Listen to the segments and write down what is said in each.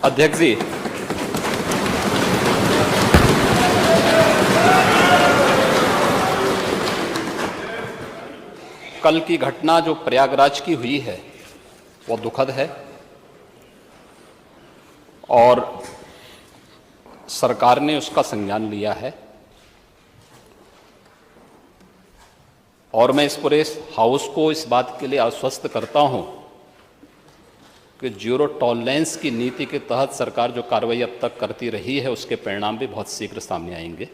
अध्यक्ष जी, कल की घटना जो प्रयागराज की हुई है वो दुखद है और सरकार ने उसका संज्ञान लिया है और मैं इस पूरे हाउस को इस बात के लिए आश्वस्त करता हूं कि जीरो टॉलरेंस की नीति के तहत सरकार जो कार्रवाई अब तक करती रही है उसके परिणाम भी बहुत शीघ्र सामने आएंगे,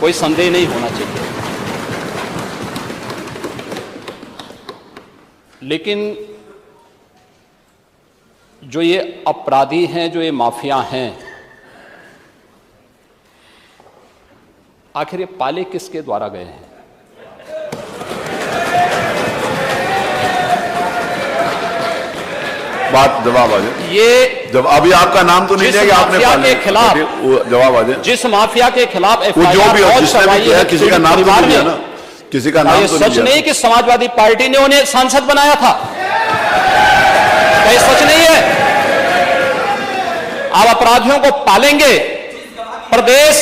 कोई संदेह नहीं होना चाहिए। लेकिन जो ये अपराधी हैं, जो ये माफिया हैं, आखिर ये पाले किसके द्वारा गए हैं? बात जवाब आ जाए। ये जब अभी आपका नाम तो नहीं लिया कि आपने के खिलाफ जवाब आ जाए। जिस माफिया के खिलाफ जो भी हो, जिसने भी किया, किसी का नाम तो नहीं लिया ना, किसी का नाम तो नहीं लिया। सच नहीं कि समाजवादी पार्टी ने उन्हें सांसद बनाया था, ये सच नहीं है। आप अपराधियों को पालेंगे, प्रदेश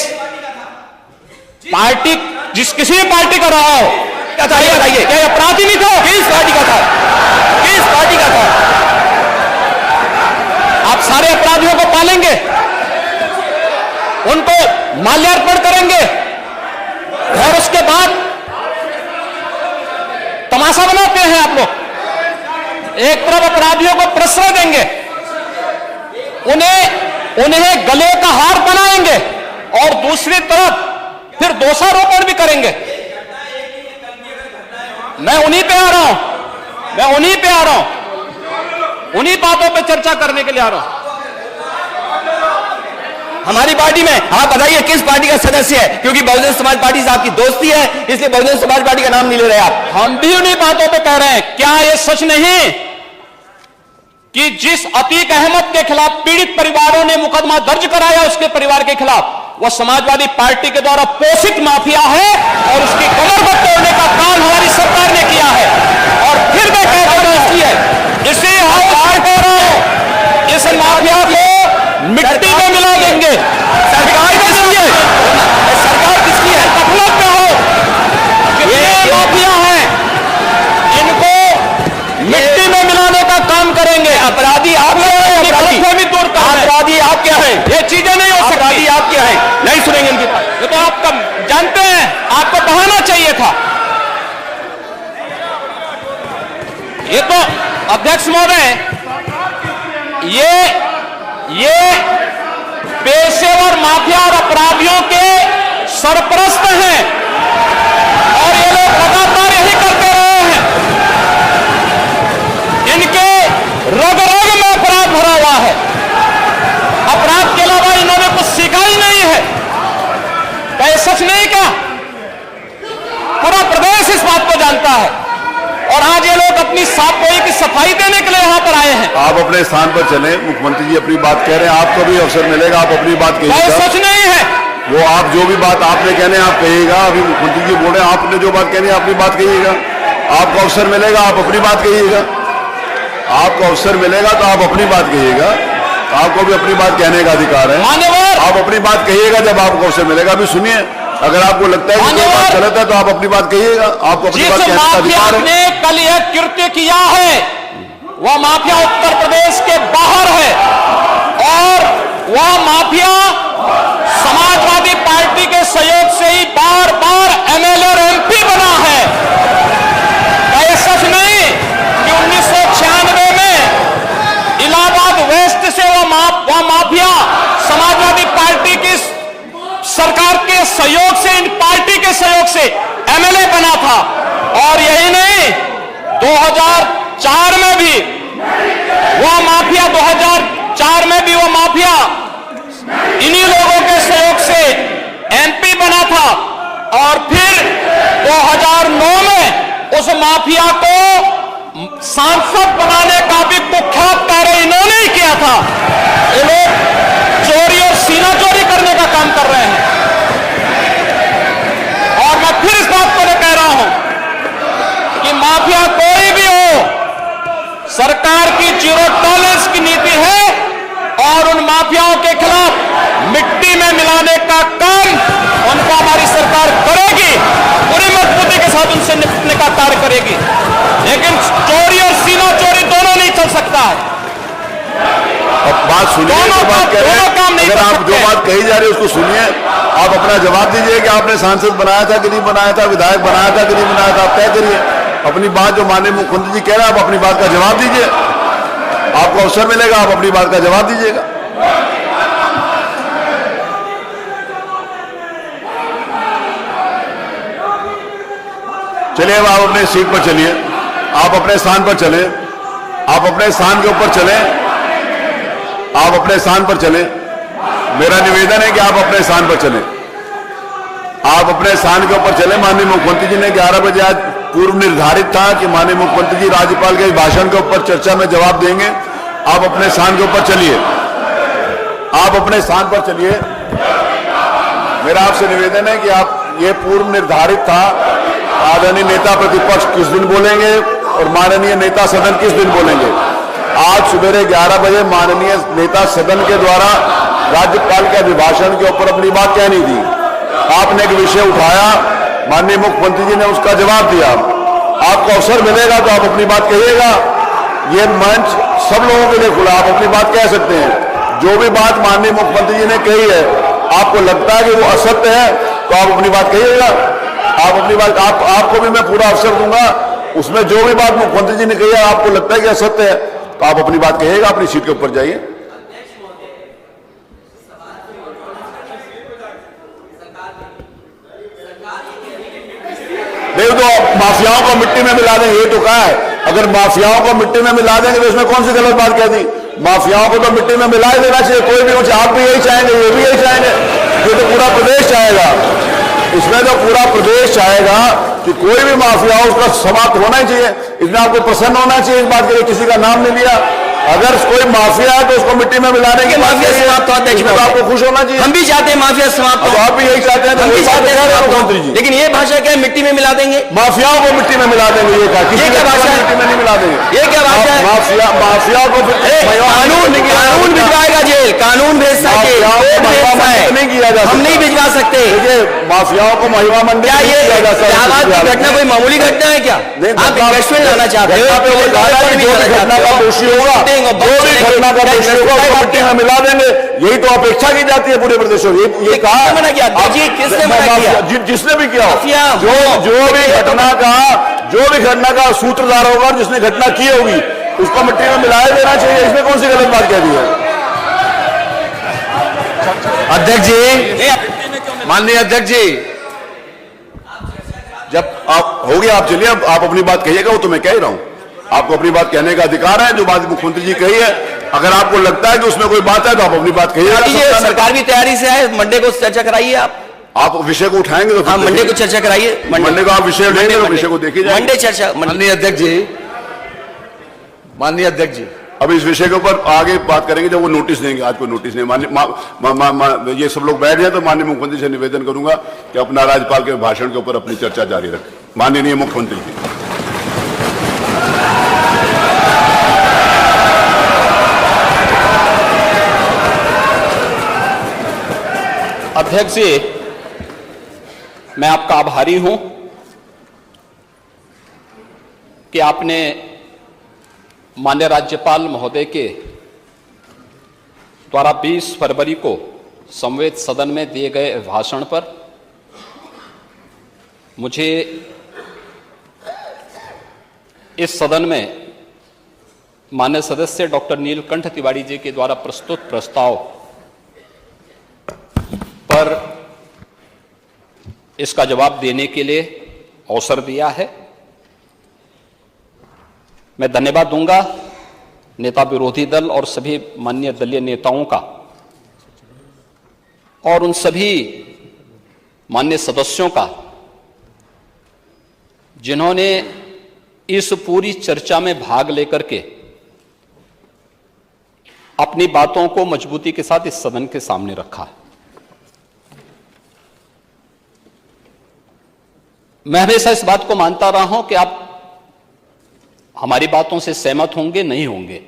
पार्टी जिस किसी भी पार्टी का रहा हो, बताइए क्या अपराधी नहीं था? किस पार्टी का था? किस पार्टी का था? आप सारे अपराधियों को पालेंगे, उनको माल्यार्पण करेंगे और उसके बाद तमाशा बनाते हैं आप लोग। एक तरफ अपराधियों को प्रश्रय देंगे, उन्हें गले का हार बनाएंगे और दूसरी तरफ फिर दोषारोपण भी करेंगे। मैं उन्हीं पे आ रहा हूं, उन्हीं बातों पे चर्चा करने के लिए आ रहा हूं। हमारी पार्टी में आप बताइए किस पार्टी का सदस्य है? क्योंकि बहुजन समाज पार्टी से आपकी दोस्ती है, इसलिए बहुजन समाज पार्टी का नाम नहीं ले रहे आप। हम भी उन्हीं बातों पे कह रहे हैं। क्या यह सच नहीं कि जिस अतीक अहमद के खिलाफ पीड़ित परिवारों ने मुकदमा दर्ज कराया, उसके परिवार के खिलाफ, वह समाजवादी पार्टी के द्वारा पोषित माफिया है और उसकी कमर पर तोड़ने का काम हमारी सरकार ने किया है। और फिर मैं कहता हूं इसी इस माफिया को मिट्टी में मिला देंगे। सरकार किसकी है? सरकार किसकी है? तकलीफ में हो, ये माफिया हैं, इनको मिट्टी में मिलाने का काम करेंगे। अपराधी आप क्या है? अपराधी आप क्या है? ये चीजें नहीं हो सकती। अपराधी आप क्या है? नहीं सुनेंगे इनकी बात। ये तो आप जानते हैं, आपको बहाना चाहिए था। ये तो अध्यक्ष महोदय, ये पेशेवर माफिया और अपराधियों के सरपरस्त हैं और ये लोग लगातार यही करते रहे हैं। इनके रग रग में अपराध भरा हुआ है। अपराध के अलावा इन्होंने कुछ सीखा ही नहीं है। क्या ये सच नहीं? क्या पूरा प्रदेश इस बात को जानता है और आज ये लोग अपनी साफोई की सफाई देने के लिए यहां पर आए हैं। आप अपने स्थान पर चलें, मुख्यमंत्री जी अपनी बात कह रहे हैं, आपको भी अवसर मिलेगा, आप अपनी बात कहिएगा। सच नहीं है वो आप जो भी बात आपने कहने आप कहिएगा। अभी मुख्यमंत्री जी बोल रहे हैं, आपने जो बात कहनी है अपनी बात कहिएगा। आपको अवसर मिलेगा, आप अपनी बात कहिएगा। आपको अवसर मिलेगा तो आप अपनी बात कहिएगा। आपको भी अपनी बात कहने का अधिकार है, आप अपनी बात कहिएगा जब आपको अवसर मिलेगा। अभी सुनिए, अगर आपको लगता है कि कोई बात गलत है तो आप अपनी बात कहिएगा। आपको अपनी बात कहने का अधिकार है। ने कल यह कृत्य किया है, वह माफिया उत्तर प्रदेश के बाहर है और वह माफिया समाजवादी पार्टी के सहयोग से ही बार बार एमएलए और एमपी बना है। क्या सच नहीं कि 1996 में इलाहाबाद वेस्ट से वह माफिया समाजवादी पार्टी की सरकार के सहयोग से, इन पार्टी के सहयोग से एमएलए बना था? और यही नहीं, 2004 में भी वह माफिया 2004 में भी वह माफिया इन्हीं लोगों के सहयोग से एमपी बना था और फिर 2009 में उस माफिया को सांसद बनाने का भी कुख्यात कार्य इन्होंने ही किया था। ये लोग चोरी और सीना चोरी करने का काम कर रहे हैं और मैं फिर इस बात को कह रहा हूं कि माफिया कोई भी हो, सरकार की जीरो टॉलरेंस की नीति है साथ उनसे निपटने का कार्य करेगी। लेकिन चोरी और सीना चोरी दोनों नहीं चल सकता है। अब बात सुनिए, जो बात कह रहे हैं, अगर आप जो बात कही जा रही है उसको सुनिए, आप अपना जवाब दीजिए कि आपने सांसद बनाया था कि नहीं बनाया था, विधायक बनाया था कि नहीं बनाया था, आप तय करिए अपनी बात। जो माननीय मुख्यमंत्री जी कह रहे हैं, आप अपनी बात का जवाब दीजिए, आपको अवसर मिलेगा, आप अपनी बात का जवाब दीजिएगा। चलिए, अब आप अपने सीट पर चलिए, आप अपने स्थान पर चलें, आप अपने स्थान के ऊपर चलें, आप अपने स्थान पर चलें। मेरा निवेदन है कि आप अपने स्थान पर चलें, आप अपने स्थान के ऊपर चलें। माननीय मुख्यमंत्री जी ने 11 बजे आज पूर्व निर्धारित था कि माननीय मुख्यमंत्री जी राज्यपाल के भाषण के ऊपर चर्चा में जवाब देंगे। आप अपने स्थान के ऊपर चलिए, आप अपने स्थान पर चलिए। मेरा आपसे निवेदन है कि आप, ये पूर्व निर्धारित था, आदरणीय नेता प्रतिपक्ष किस दिन बोलेंगे और माननीय नेता सदन किस दिन बोलेंगे। आज सुबह 11 बजे माननीय नेता सदन के द्वारा राज्यपाल के अभिभाषण के ऊपर अपनी बात कहनी थी। आपने एक विषय उठाया, माननीय मुख्यमंत्री जी ने उसका जवाब दिया। आपको अवसर मिलेगा तो आप अपनी बात कहिएगा। ये मंच सब लोगों के लिए खुला, आप अपनी बात कह सकते हैं। जो भी बात माननीय मुख्यमंत्री जी ने कही है, आपको लगता है कि वो असत्य है तो आप अपनी बात कहिएगा। आप अपनी बात, आपको भी मैं पूरा अवसर दूंगा। उसमें जो भी बात मुख्यमंत्री जी ने कही है आपको लगता है कि असत्य है तो आप अपनी बात कहिएगा, अपनी सीट के ऊपर जाइए। नहीं तो आप माफियाओं को मिट्टी में मिला देंगे, ये तो कहा है। अगर माफियाओं को मिट्टी में मिला देंगे तो इसमें कौन सी गलत बात कह दी। माफियाओं को तो मिट्टी में मिला ही देना चाहिए, कोई भी हो। आप भी यही चाहेंगे, ये भी यही चाहेंगे, ये तो पूरा प्रदेश चाहेगा। इसमें तो पूरा प्रदेश चाहेगा कि कोई भी माफिया हो उसका समाप्त होना ही चाहिए। इसमें आपको प्रसन्न होना चाहिए इस बात के लिए, किसी का नाम नहीं लिया। अगर कोई माफिया है तो उसको मिट्टी में मिलाने के माफिया समाप्त होता है, आपको खुश होना चाहिए। हम भी चाहते हैं माफिया समाप्त हो, आप भी यही चाहते हैं, हम भी चाहते हैं मुख्यमंत्री जी। लेकिन ये भाषा क्या है, मिट्टी में मिला देंगे, माफियाओं को मिट्टी में मिला देंगे, ये क्या भाषा है? मिट्टी में नहीं मिला देंगे, ये क्या भाषा है? माफिया को कानून भिजवाएगा जेल, कानून भेजता है, नहीं किया जा सकता। हम नहीं भिजवा सकते। माफियाओं को महिमा मंडी क्या ये इलाहाबाद की घटना कोई मामूली घटना है क्या? आप इन्वेस्टमेंट लाना चाहते हो, घटना का दोषी होगा, जो भी घटना का दोषी होगा उसको मिट्टी में मिला देंगे। यही तो अपेक्षा की जाती है पूरे प्रदेश में। ये कहा मना किया जी, किसने मना किया? जिसने भी किया हो, जो भी घटना का सूत्रधार होगा, जिसने घटना की होगी उसको मिट्टी में मिलाया देना चाहिए। इसमें कौन सी गलत बात कह दी है? अध्यक्ष जी, माननीय अध्यक्ष जी, जब आप हो गया, आप चलिए, अब आप अपनी बात कहिएगा। वो तो मैं कह रहा हूं, आपको अपनी बात कहने का अधिकार है। जो बात मुख्यमंत्री जी कही है, अगर आपको लगता है कि उसमें कोई बात है तो आप अपनी बात कहिएगा। सरकार भी तैयारी से है, मंडे को चर्चा कराइए। आप विषय को उठाएंगे तो हाँ, मंडे को चर्चा कराइए। मंडे को आप विषय लेंगे तो विषय को देखिए, मंडे चर्चा। माननीय अध्यक्ष जी, अब इस विषय के ऊपर आगे बात करेंगे जब वो नोटिस देंगे। आज कोई नोटिस नहीं। ये सब लोग बैठ जाए तो माननीय मुख्यमंत्री से निवेदन करूंगा कि अपना राज्यपाल के भाषण के ऊपर अपनी चर्चा जारी रखें। माननीय मुख्यमंत्री जी। अध्यक्ष जी, मैं आपका आभारी हूं कि आपने माननीय राज्यपाल महोदय के द्वारा 20 फरवरी को संवेद सदन में दिए गए भाषण पर मुझे इस सदन में माननीय सदस्य डॉक्टर नीलकंठ तिवारी जी के द्वारा प्रस्तुत प्रस्ताव पर इसका जवाब देने के लिए अवसर दिया है। मैं धन्यवाद दूंगा नेता विरोधी दल और सभी माननीय दलीय नेताओं का और उन सभी माननीय सदस्यों का जिन्होंने इस पूरी चर्चा में भाग लेकर के अपनी बातों को मजबूती के साथ इस सदन के सामने रखा है। मैं हमेशा इस बात को मानता रहा हूं कि आप हमारी बातों से सहमत होंगे, नहीं होंगे,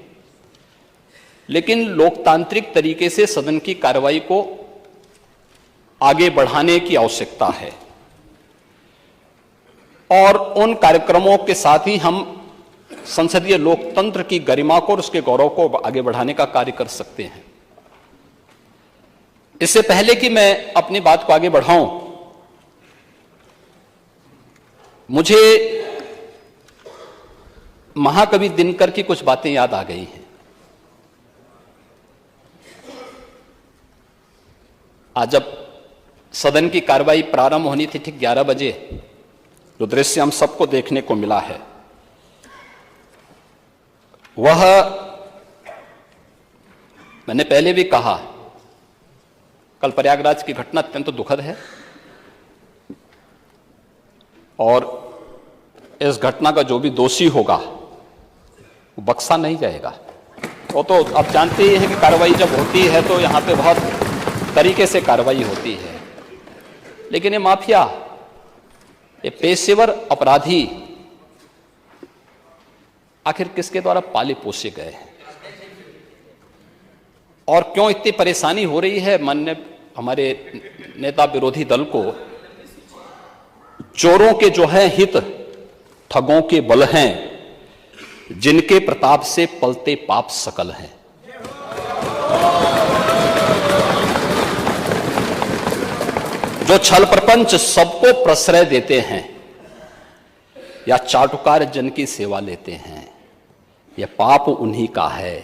लेकिन लोकतांत्रिक तरीके से सदन की कार्रवाई को आगे बढ़ाने की आवश्यकता है। और उन कार्यक्रमों के साथ ही हम संसदीय लोकतंत्र की गरिमा को और उसके गौरव को आगे बढ़ाने का कार्य कर सकते हैं। इससे पहले कि मैं अपनी बात को आगे बढ़ाऊं, मुझे महाकवि दिनकर की कुछ बातें याद आ गई हैं। आज जब सदन की कार्रवाई प्रारंभ होनी थी ठीक 11 बजे, जो दृश्य हम सबको देखने को मिला है, वह मैंने पहले भी कहा, कल प्रयागराज की घटना अत्यंत दुखद है और इस घटना का जो भी दोषी होगा वो बख्शा नहीं जाएगा। वो तो आप जानते ही हैं कि कार्रवाई जब होती है तो यहां पे बहुत तरीके से कार्रवाई होती है, लेकिन ये माफिया, ये पेशेवर अपराधी आखिर किसके द्वारा पाले पोसे गए हैं और क्यों इतनी परेशानी हो रही है? माननीय हमारे नेता विरोधी दल को चोरों के जो है हित ठगों के बल हैं, जिनके प्रताप से पलते पाप सकल हैं। जो छल प्रपंच सबको प्रश्रय देते हैं या चाटुकार जन की सेवा लेते हैं, यह पाप उन्हीं का है।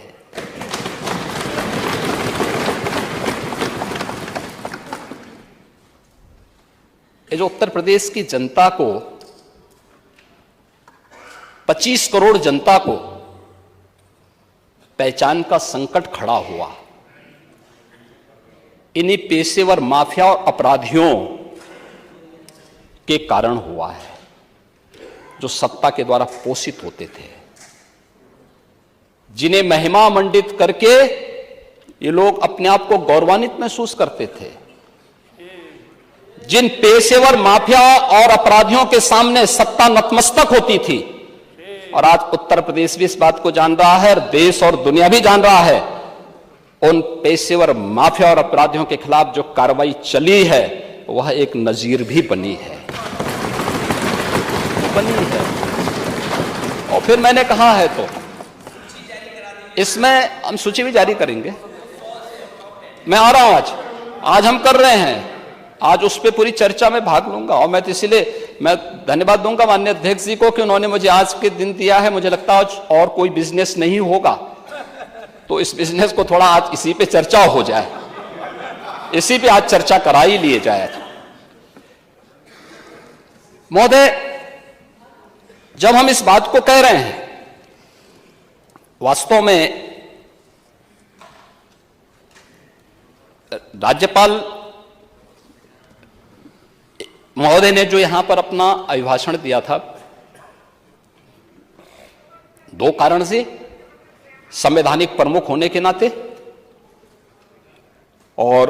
ये जो उत्तर प्रदेश की जनता को, 25 करोड़ जनता को पहचान का संकट खड़ा हुआ, इन्हीं पेशेवर माफिया और अपराधियों के कारण हुआ है, जो सत्ता के द्वारा पोषित होते थे, जिन्हें महिमा मंडित करके ये लोग अपने आप को गौरवान्वित महसूस करते थे। जिन पेशेवर माफिया और अपराधियों के सामने सत्ता नतमस्तक होती थी, और आज उत्तर प्रदेश भी इस बात को जान रहा है और देश और दुनिया भी जान रहा है, उन पेशेवर माफिया और अपराधियों के खिलाफ जो कार्रवाई चली है वह एक नजीर भी बनी है। और फिर मैंने कहा है तो इसमें हम सूची भी जारी करेंगे। मैं आ रहा हूं, आज हम कर रहे हैं, आज उस पर पूरी चर्चा में भाग लूंगा। और मैं तो इसीलिए मैं धन्यवाद दूंगा माननीय अध्यक्ष जी को कि उन्होंने मुझे आज के दिन दिया है। मुझे लगता है आज और कोई बिजनेस नहीं होगा तो इस बिजनेस को थोड़ा आज इसी पे चर्चा हो जाए, इसी पे आज चर्चा करा ही लिए जाए। महोदय, जब हम इस बात को कह रहे हैं, वास्तव में राज्यपाल महोदय ने जो यहां पर अपना अभिभाषण दिया था, 2 कारण से, संवैधानिक प्रमुख होने के नाते और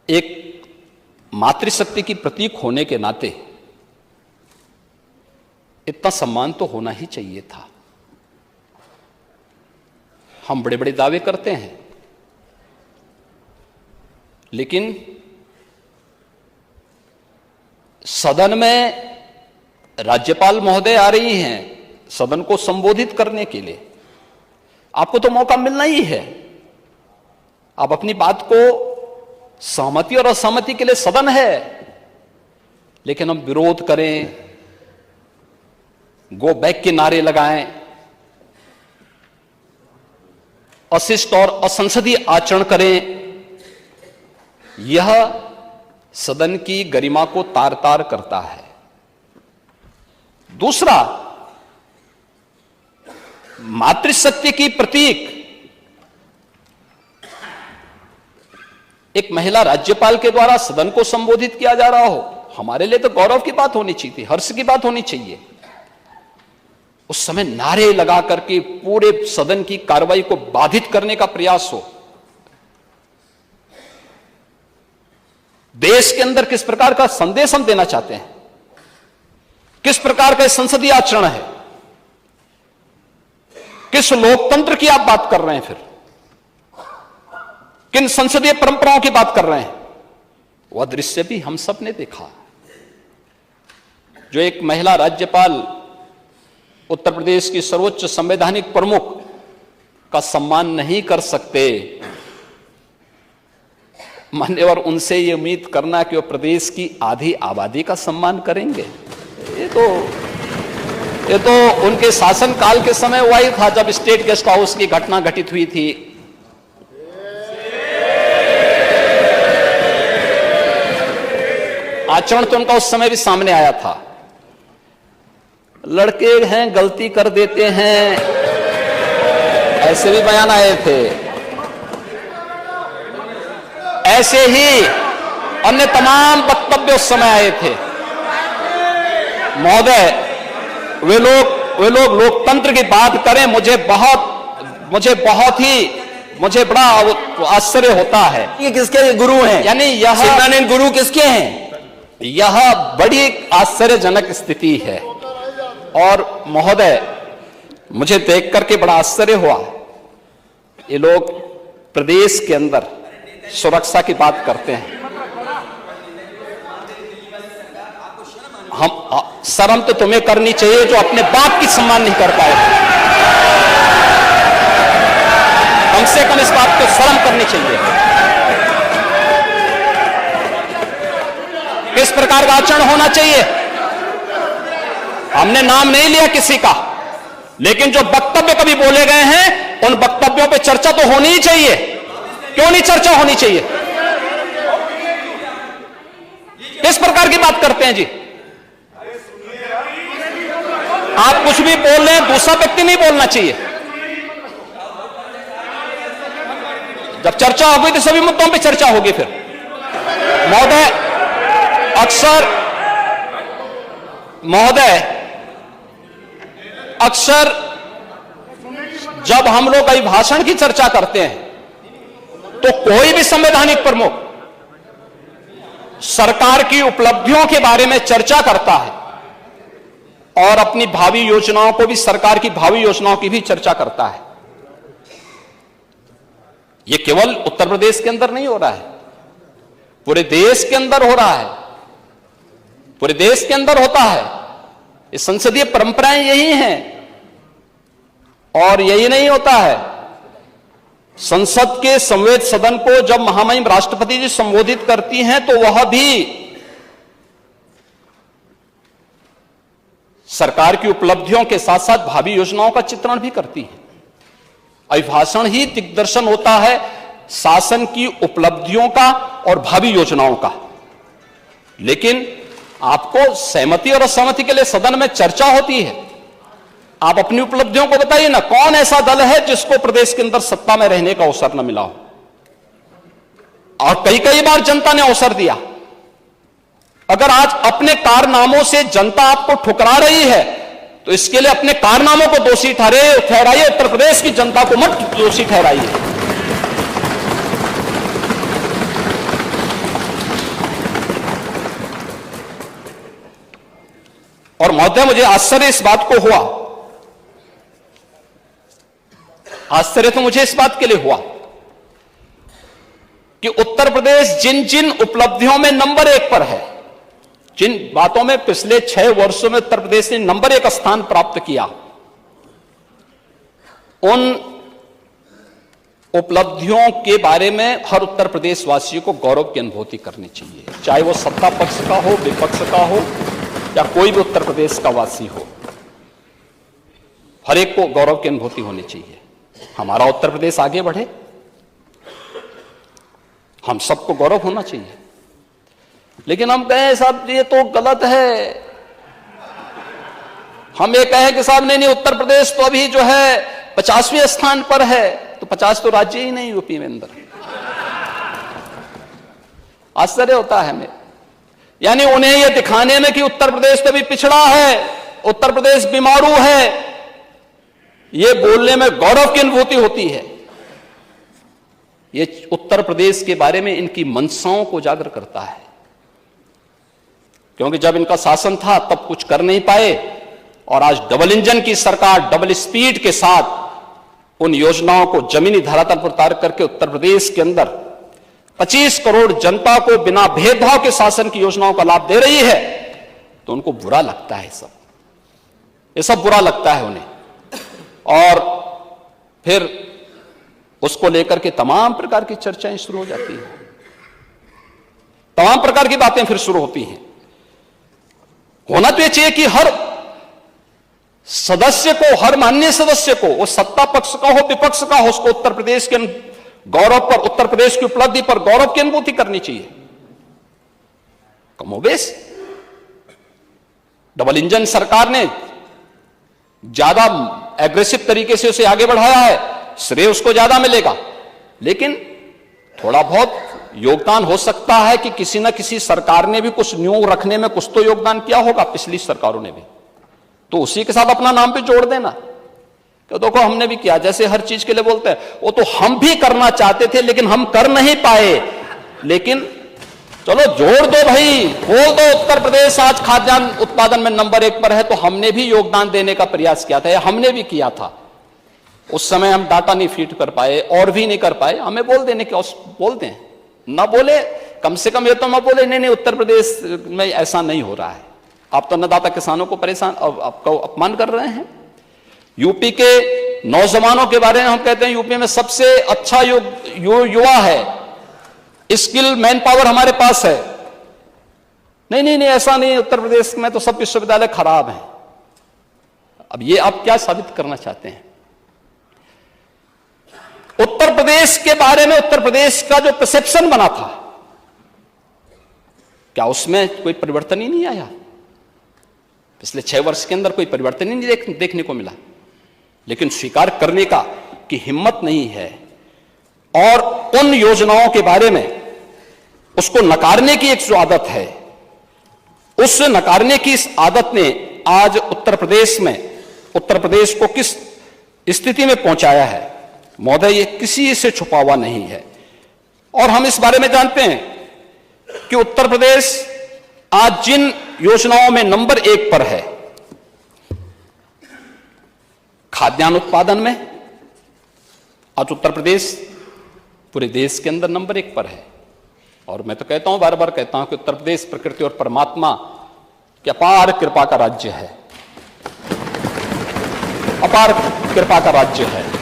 एक मातृशक्ति की प्रतीक होने के नाते इतना सम्मान तो होना ही चाहिए था। हम बड़े बड़े दावे करते हैं, लेकिन सदन में राज्यपाल महोदय आ रही हैं सदन को संबोधित करने के लिए, आपको तो मौका मिलना ही है। आप अपनी बात को, सहमति और असहमति के लिए सदन है, लेकिन हम विरोध करें, गो बैक के नारे लगाएं, अशिष्ट और असंसदीय आचरण करें, यह सदन की गरिमा को तार तार करता है। दूसरा, मातृशक्ति की प्रतीक एक महिला राज्यपाल के द्वारा सदन को संबोधित किया जा रहा हो, हमारे लिए तो गौरव की बात होनी चाहिए थी, हर्ष की बात होनी चाहिए। उस समय नारे लगा करके पूरे सदन की कार्रवाई को बाधित करने का प्रयास हो। देश के अंदर किस प्रकार का संदेश हम देना चाहते हैं, किस प्रकार का संसदीय आचरण है, किस लोकतंत्र की आप बात कर रहे हैं, फिर किन संसदीय परंपराओं की बात कर रहे हैं, वह दृश्य भी हम सब ने देखा, जो एक महिला राज्यपाल उत्तर प्रदेश की सर्वोच्च संवैधानिक प्रमुख का सम्मान नहीं कर सकते, मान्यवर उनसे ये उम्मीद करना कि वो प्रदेश की आधी आबादी का सम्मान करेंगे, ये तो उनके शासनकाल के समय हुआ ही था, जब स्टेट गेस्ट हाउस की घटना घटित हुई थी। आचरण तो उनका उस समय भी सामने आया था। लड़के हैं, गलती कर देते हैं, ऐसे भी बयान आए थे। ऐसे ही अन्य तमाम वक्तव्य उस समय आए थे। महोदय, वे लोग लोकतंत्र की बात करें, मुझे बड़ा आश्चर्य होता है। ये किसके गुरु हैं? यानी यह शिवनानंद गुरु किसके हैं? यह बड़ी आश्चर्यजनक स्थिति है। और महोदय, मुझे देख करके बड़ा आश्चर्य हुआ, ये लोग प्रदेश के अंदर सुरक्षा की बात करते हैं। शर्म तो तुम्हें करनी चाहिए जो अपने बाप की सम्मान नहीं कर पाए। कम से कम इस बात को शर्म करनी चाहिए। किस प्रकार का आचरण होना चाहिए? हमने नाम नहीं लिया किसी का, लेकिन जो वक्तव्य कभी बोले गए हैं उन वक्तव्यों पे चर्चा तो होनी ही चाहिए। क्यों नहीं चर्चा होनी चाहिए? किस प्रकार की बात करते हैं जी? आप कुछ भी बोल रहे हैं, दूसरा व्यक्ति नहीं बोलना चाहिए। जब चर्चा होगी तो सभी मुद्दों पे चर्चा होगी। फिर महोदय, अक्सर जब हम लोग अभिभाषण की चर्चा करते हैं तो कोई भी संवैधानिक प्रमुख सरकार की उपलब्धियों के बारे में चर्चा करता है और अपनी भावी योजनाओं को भी, सरकार की भावी योजनाओं की भी चर्चा करता है। यह केवल उत्तर प्रदेश के अंदर नहीं हो रहा है, पूरे देश के अंदर हो रहा है, पूरे देश के अंदर होता है। ये संसदीय परंपराएं यही हैं। और यही नहीं होता है, संसद के संवैध सदन को जब महामहिम राष्ट्रपति जी संबोधित करती हैं तो वह भी सरकार की उपलब्धियों के साथ साथ भावी योजनाओं का चित्रण भी करती है। अभिभाषण ही दिग्दर्शन होता है शासन की उपलब्धियों का और भावी योजनाओं का। लेकिन आपको सहमति और असहमति के लिए सदन में चर्चा होती है। आप अपनी उपलब्धियों को बताइए ना, कौन ऐसा दल है जिसको प्रदेश के अंदर सत्ता में रहने का अवसर न मिला हो? और कई बार जनता ने अवसर दिया। अगर आज अपने कारनामों से जनता आपको ठुकरा रही है तो इसके लिए अपने कारनामों को दोषी ठहराइए, उत्तर प्रदेश की जनता को मत दोषी ठहराइए। और महोदय, मुझे आश्चर्य इस बात को हुआ, आश्चर्य तो मुझे इस बात के लिए हुआ कि उत्तर प्रदेश जिन जिन उपलब्धियों में नंबर 1 पर है, जिन बातों में पिछले 6 वर्षों में उत्तर प्रदेश ने नंबर 1 स्थान प्राप्त किया, उन उपलब्धियों के बारे में हर उत्तर प्रदेश वासियों को गौरव की अनुभूति करनी चाहिए, चाहे वो सत्ता पक्ष का हो, विपक्ष का हो या कोई भी उत्तर प्रदेश का वासी हो। हर एक को गौरव की अनुभूति होनी चाहिए। हमारा उत्तर प्रदेश आगे बढ़े, हम सबको गौरव होना चाहिए। लेकिन हम कहें साहब ये तो गलत है, हम ये कहें कि साहब नहीं उत्तर प्रदेश तो अभी जो है 50वें स्थान पर है, तो 50 तो राज्य ही नहीं यूपी में अंदर। आश्चर्य होता है हमें। यानी उन्हें यह दिखाने में कि उत्तर प्रदेश तो अभी पिछड़ा है, उत्तर प्रदेश बीमारू है, यह बोलने में गौरव की अनुभूति होती है। यह उत्तर प्रदेश के बारे में इनकी मंशाओं को उजागर करता है, क्योंकि जब इनका शासन था तब कुछ कर नहीं पाए और आज डबल इंजन की सरकार डबल स्पीड के साथ उन योजनाओं को जमीनी धरातल पर उतार करके उत्तर प्रदेश के अंदर 25 करोड़ जनता को बिना भेदभाव के शासन की योजनाओं का लाभ दे रही है, तो उनको बुरा लगता है ये सब बुरा लगता है उन्हें। और फिर उसको लेकर के तमाम प्रकार की चर्चाएं शुरू हो जाती हैं, तमाम प्रकार की बातें फिर शुरू होती हैं। होना तो यह चाहिए कि हर सदस्य को, हर माननीय सदस्य को, वो सत्ता पक्ष का हो विपक्ष का हो, उसको उत्तर प्रदेश के गौरव पर, उत्तर प्रदेश की उपलब्धि पर गौरव की अनुभूति करनी चाहिए। कमोबेश डबल इंजन सरकार ने ज्यादा एग्रेसिव तरीके से उसे आगे बढ़ाया है, श्रेय उसको ज्यादा मिलेगा, लेकिन थोड़ा बहुत योगदान हो सकता है कि किसी न किसी सरकार ने भी कुछ न्यू रखने में कुछ तो योगदान किया होगा, पिछली सरकारों ने भी, तो उसी के साथ अपना नाम भी जोड़ देना कि देखो हमने भी किया। जैसे हर चीज के लिए बोलते हैं, वो तो हम भी करना चाहते थे लेकिन हम कर नहीं पाए, लेकिन चलो जोड़ दो भाई, बोल दो उत्तर प्रदेश आज खाद्यान्न उत्पादन में नंबर 1 पर है, तो हमने भी योगदान देने का प्रयास किया था, या हमने भी किया था। उस समय हम डाटा नहीं फीड कर पाए और भी नहीं कर पाए, हमें बोल देने के, बोल दें, ना बोले कम से कम ये तो ना बोले नहीं उत्तर प्रदेश में ऐसा नहीं हो रहा है, आप तो अन्नदाता किसानों को परेशान, आपको अपमान कर रहे हैं। यूपी के नौजवानों के बारे में हम कहते हैं यूपी में सबसे अच्छा युवा है, स्किल मैन पावर हमारे पास है। नहीं, ऐसा नहीं, उत्तर प्रदेश में तो सब विश्वविद्यालय खराब हैं। अब ये आप क्या साबित करना चाहते हैं? उत्तर प्रदेश के बारे में, उत्तर प्रदेश का जो परसेप्शन बना था, क्या उसमें कोई परिवर्तन ही नहीं आया? पिछले 6 वर्ष के अंदर कोई परिवर्तन ही नहीं देखने को मिला, लेकिन स्वीकार करने का की हिम्मत नहीं है, और उन योजनाओं के बारे में उसको नकारने की एक जो आदत है, उस नकारने की इस आदत ने आज उत्तर प्रदेश को किस स्थिति में पहुंचाया है महोदय, ये किसी से छुपा हुआ नहीं है। और हम इस बारे में जानते हैं कि उत्तर प्रदेश आज जिन योजनाओं में नंबर 1 पर है, खाद्यान्न उत्पादन में आज उत्तर प्रदेश पूरे देश के अंदर नंबर 1 पर है। और मैं तो कहता हूं, बार बार कहता हूं कि उत्तर प्रदेश प्रकृति और परमात्मा की अपार कृपा का राज्य है, अपार कृपा का राज्य है।